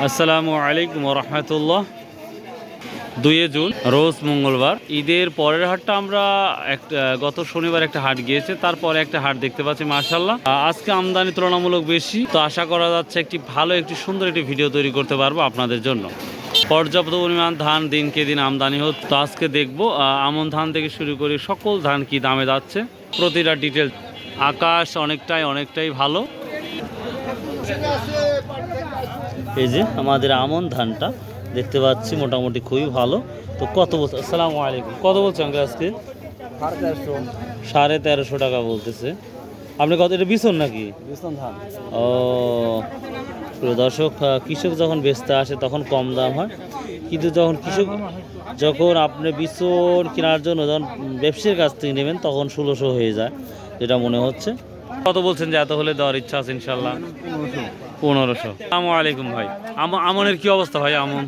আসসালামু আলাইকুম রহমতুল্লাহ। 2 জুন রোজ মঙ্গলবার, ঈদের পরের হাটটা আমরা গত শনিবার একটা হাট গিয়েছে, তারপরে একটা হাট দেখতে পাচ্ছি মাশাআল্লাহ। আজকে আমদানি তুলনামূলক বেশি, তো আশা করা যাচ্ছে একটি সুন্দর একটি ভিডিও তৈরি করতে পারবো আপনাদের জন্য। পর্যাপ্ত পরিমাণ ধান দিনকে দিন আমদানি হচ্ছে, তো আজকে দেখবো আমন ধান থেকে শুরু করে সকল ধান কি দামে যাচ্ছে, প্রতিটা ডিটেল। আকাশ অনেকটাই ভালো। এই যে আমাদের আমন ধানটা দেখতে পাচ্ছি মোটামুটি খুবই ভালো। তো কত বলছে? আসসালামু আলাইকুম। কত বলছে আঙ্কেল আজকে? 1350 টাকা বলতেছে। আপনি কত, এটা বিছন নাকি? বিছন ধান। ও প্রিয় দর্শক, কৃষক যখন বেচতে আসে তখন কম দাম হয়, কিন্তু যখন আপনি বিছন কেনার জন্য যখন ব্যবসায়ীর কাছ থেকে নেবেন তখন 1600 হয়ে যায়, যেটা মনে হচ্ছে। কত বলছেন যে এত হলে দেওয়ার ইচ্ছা আছে? ইনশাল্লাহ 1500। আসসালামু আলাইকুম ভাই। আমনের কি অবস্থা ভাই? আমন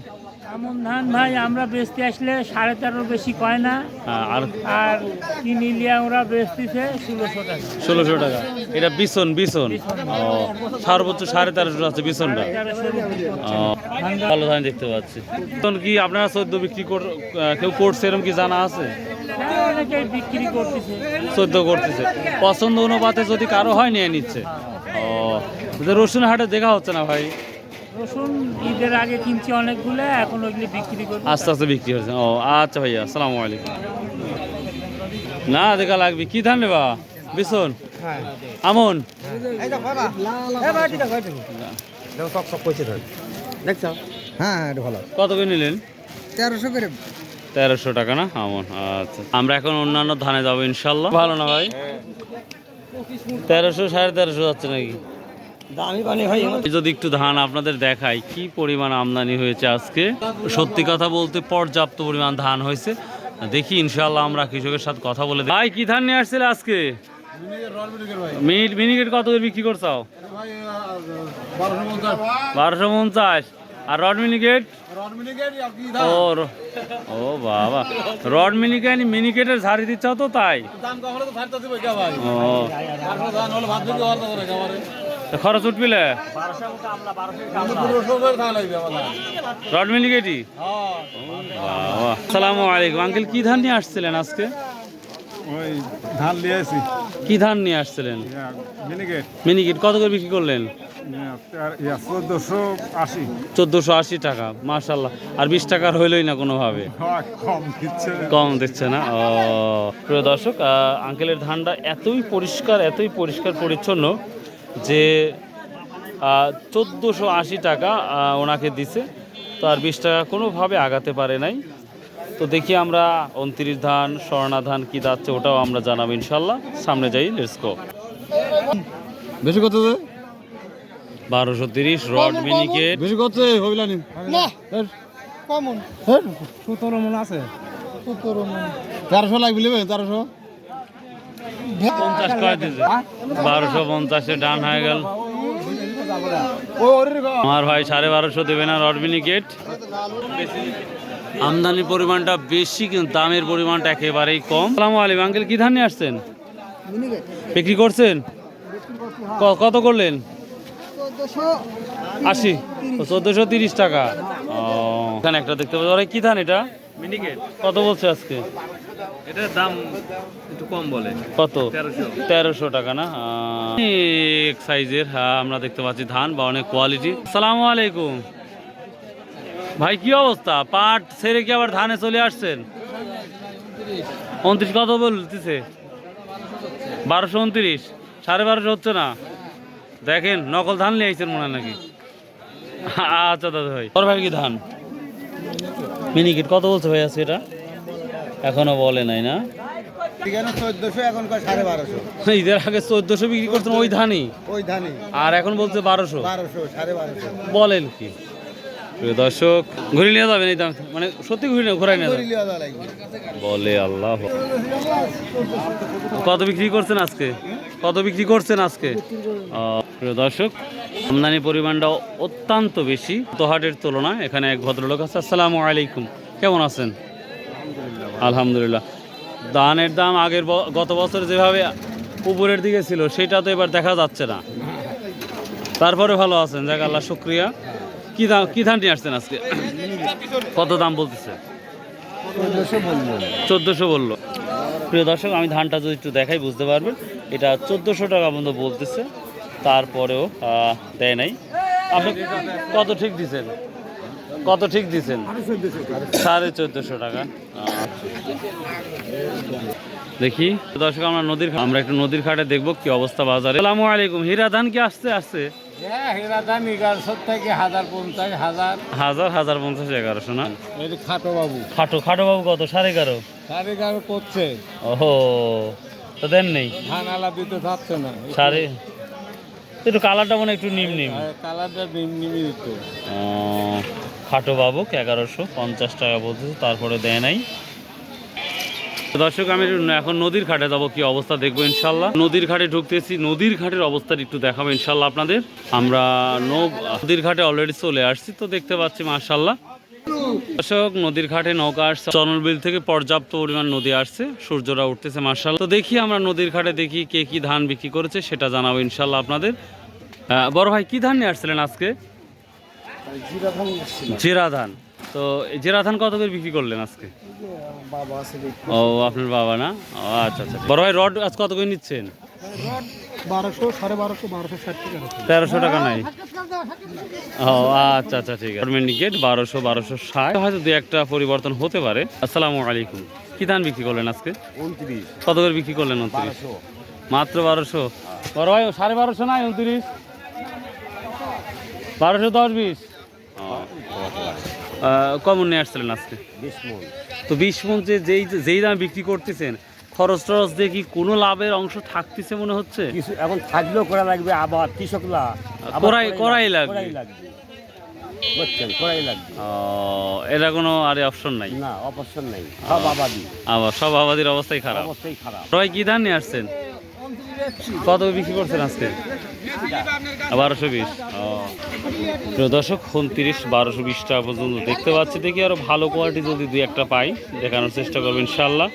ধান ভাই আমরা বেচতে আসলে 13.5 বেশি কয় না, আর কিনিলিয়া ওরা বেচতেছে 1600 টাকা। এটা বিছন ও সর্বোচ্চ 1350 আছে বিছনটা। ভালো ধান দেখতে পাচ্ছি। এখন কি আপনারা 14 বিক্রি কেউ করছে এরকম কি জানা আছে? অনেকেই বিক্রি করতেছে, 14 করতেছে। পছন্দ অনুপাতে যদি কারো হয় নিয়ে নিচ্ছে। রসুন হাটে দেখা হচ্ছে না ভাই? রসুন ঈদের আগে কিনছি অনেকগুলো, এখন ওইগুলি বিক্রি করবো। আস্তে আস্তে বিক্রি হচ্ছে। ও আচ্ছা ভাইয়া, আসসালামু আলাইকুম। না দেখা লাগবে। কি ধান রে বা? বিছন আমন কত করে নিলেন? 1300 টাকা না আমন? আচ্ছা, আমরা এখন অন্যান্য ধানে যাবো ইনশাল্লাহ। ভালো না ভাই? 1300 1350 যাচ্ছে নাকি? যদি একটু ধান আপনাদের দেখাই কি পরিমাণ আমদানি হয়েছে আজকে। সত্যি কথা বলতে পর্যাপ্ত পরিমাণ ধান হয়েছে। দেখি ইনশাল্লাহ আমরা কৃষকের সাথে কথা বলে। ভাই কি ধান নিয়ে আসছিলে আজকে? মিনিকেট কত করে বিক্রি করছাও? 1250। আর রড মিনিকেট? ও বাবা, রড মিনিকেটের ঝাড়ি দিচ্ছাও তো তাই? খরচ উঠবিলে রড মিনিকেটই। আসসালামু আলাইকুম আঙ্কেল, কি ধান নিয়ে আসছিলেন আজকে? কি ধান নিয়ে আসছিলেন? মিনিকেট কত করে বিক্রি করলেন? 1480 টাকা। মাশাআল্লাহ। আর 20 টাকার হইলই না কোনোভাবে? কম দিচ্ছে না। ও প্রিয় দর্শক, আঙ্কেলের ধানটা এতই পরিষ্কার পরিচ্ছন্ন যে 1480 টাকা ওনাকে দিছে। তো আর 20 টাকা কোনোভাবে আগাতে পারে নাই। তো দেখি আমরা 29 ধান, স্বর্ণা ধান কি যাচ্ছে ওটাও আমরা জানাবো ইনশাল্লাহ। সামনে যাই, লেটস গো। বেশি কত? 1230 রড মিনিকেট। বেশি কত হইলানি না? কমন 17 মন আছে। 17 মন 1300 লাগবে। 1300 50 করে দিয়েছে। 1250 ডান হয়ে গেল। আমার ভাই 1250 দেবে না রড মিনিকেট? আমদানির পরিমাণটা বেশি কিন্তু দামের পরিমাণটা একেবারেই কম। আসসালামু আলাইকুম আঙ্কেল, কি ধান নিয়ে আসছেন? বিক্রি করছেন? কত করলেন? 1480। 1430 টাকা। এখানে একটা দেখতে পাচ্ছি। কি ধান এটা? মিনিকেট। কত বলছে আজকে? এটার দাম একটু কম বলে। কত? 1300 টাকা না? এক সাইজের আমরা দেখতে পাচ্ছি ধান বা অনেক কোয়ালিটি। আসসালামু আলাইকুম ভাই, কি অবস্থা? পাট ছেড়ে কি আবার ধানে চলে আসছেন? 29 কত বলতেছে? 1229। 1250 হচ্ছে না? দেখেন নকল ধান নিয়ে আইছেন মনে হয় নাকি? আচ্ছা দাদা ভাই, তোর ভাই কি ধান? মিনিকেট কত বলছে ভাই আছে এটা? এখনো বলে নাই না? 1400, এখন 1250। ঈদের আগে 1400 বিক্রি করছেন ওই ধানই? আর এখন বলছে 1200। 1250। বলেন কি প্রিয় দর্শক, ঘুরে নিয়ে যাবেন এই দাম? মানে সত্যি ঘুরাই নিয়ে যাবেন বলে? আল্লাহ। কত বিক্রি করছেন আজকে? প্রিয় দর্শক, আমদানির পরিমাণটা অত্যন্ত বেশি তো হাটের তুলনায়। এখানে এক ভদ্রলোক আছে। আসসালামু আলাইকুম, কেমন আছেন? আলহামদুলিল্লাহ। ধানের দাম গত বছর যেভাবে উপরের দিকে ছিল সেটা তো এবার দেখা যাচ্ছে না, তারপরে ভালো আছেন? যাক আল্লাহ শুক্রিয়া। কি কি ধান নিয়ে আসছেন আজকে? কত দাম বলতেছে? 1400 বললো। প্রিয় দর্শক, আমি ধানটা যদি একটু দেখাই বুঝতে পারবেন। এটা 1400 টাকা পর্যন্ত বলতেছে, তারপরেও দেয় নাই। আপনি কত ঠিক দিচ্ছেন? কত ঠিক দিচ্ছেন? 1450 টাকা। দেখি দর্শক, আমরা একটু নদীর ঘাটে দেখবো কি অবস্থা বাজারে। আসসালামু আলাইকুম। হীরা ধান কি আসছে? হাজার 1150 না? খাটো বাবু কত? 11.5 করছে ওহো, তো দেন নেই ধান আলা দিতে চাচ্ছে না। একটু কালারটা মনে হয় একটু নিম কালারটা নিমে দিত। খাটো বাবু 1150 টাকা বলতেছে, তারপরে দেয় নাই। দর্শক, আমি এখন নদীর ঘাটে যাবো, কি অবস্থা দেখবো ইনশাল্লাহ। নদীর ঘাটে ঢুকতেছি, নদীর ঘাটের অবস্থাটা একটু দেখাবো ইনশাল্লাহ আপনাদের। আমরা নদীর ঘাটে অলরেডি চলে আসছি, তো দেখতে পাচ্ছি মাশাল্লাহ। দর্শক, নদীর ঘাটে নৌকা আসছে, চনলবিল থেকে পর্যাপ্ত পরিমাণ নদী আসছে, সূর্যটা উঠতেছে মাশাল্লাহ। তো দেখি আমরা নদীর ঘাটে দেখি কে কি ধান বিক্রি করেছে, সেটা জানাবো ইনশাল্লাহ আপনাদের। বড় ভাই, কি ধান নিয়ে আসছিলেন আজকে? জিরা ধান। তো জিরা ধান কত করে বিক্রি করলেন আজকে? ও, আপনার বাবা না? ও আচ্ছা। বড় ভাই, রড আজ কত করে নিচ্ছেন? 1300 টাকা নাই? ও আচ্ছা, ঠিক আছে। গেট 1200-1260, হয়তো দু একটা পরিবর্তন হতে পারে। আসসালামু আলাইকুম। কি ধান বিক্রি করলেন আজকে? 29। কত করে বিক্রি করলেন? 29। মাত্র 1200? বড় ভাই, 1250 নাই? 29, 1210-20। কমন নিয়ে আসছিলেন আজকে? 20 মণ। তো 20 মণ যেই দাম বিক্রি করতেছেন, খরচ দিয়ে কি কোনো লাভের অংশ থাকতেছে মনে হচ্ছে? কিছু এখন থাকলেও করা লাগবে, আবার কৃষকরা করাই লাগবে। বুঝছেন, করাই লাগবে। এটা কোনো অপশন নাই? না, অপশন নাই, সব আবাদি। আবার সব আবাদির অবস্থাই খারাপ। সবাই কি ধান নিয়ে আসছেন? কত বিক্রি করছেন আজকে? 1220। দর্শক, 29-1220 টাকা পর্যন্ত দেখতে পাচ্ছি। দেখি আরো ভালো কোয়ালিটি যদি দুই একটা পাই, দেখানোর চেষ্টা করবো ইনশাল্লাহ।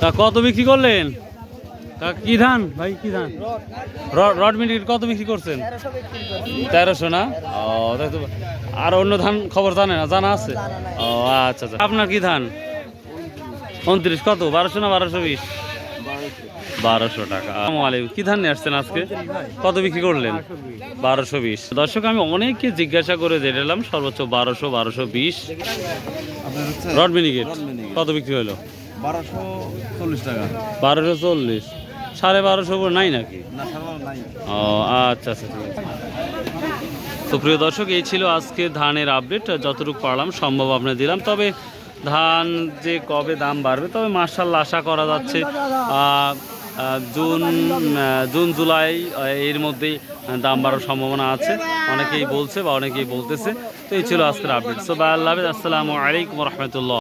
তা কত বিক্রি করলেন? কি ধান ভাই? কি ধান? রড মিনিট কত বিক্রি করছেন? 1300 না? ও, আর অন্য ধান খবর জানা আছে? ও আচ্ছা। আপনার কি ধান? 29। কত? 1200 না 1220? 1200 টাকা। আসসালামু আলাইকুম। কি ধান নিয়ে আসছেন আজকে? কত বিক্রি করলেন? 1220। দর্শক, আমি অনেককে জিজ্ঞাসা করে জেনেলাম সর্বোচ্চ 1200-1220। রড মিনিকেট কত বিক্রি হলো? 1240 টাকা। 1240। 1250 নাই নাকি? ও আচ্ছা, ঠিক আছে। তো প্রিয় দর্শক, এই ছিল আজকে ধানের আপডেট। যতটুকু পারলাম সম্ভব আপনার দিলাম। তবে ধান যে কবে দাম বাড়বে, তবে মাশাআল্লাহ আশা করা যাচ্ছে জুন জুলাই এর মধ্যেই দাম বাড়ার সম্ভাবনা আছে, অনেকেই বলছে বা অনেকেই বলতেছে। তো এই ছিল আজকের আপডেট। সো বাই, আল্লাহ হাফেজ। আসসালামু আলাইকুম রহমতুল্লাহ।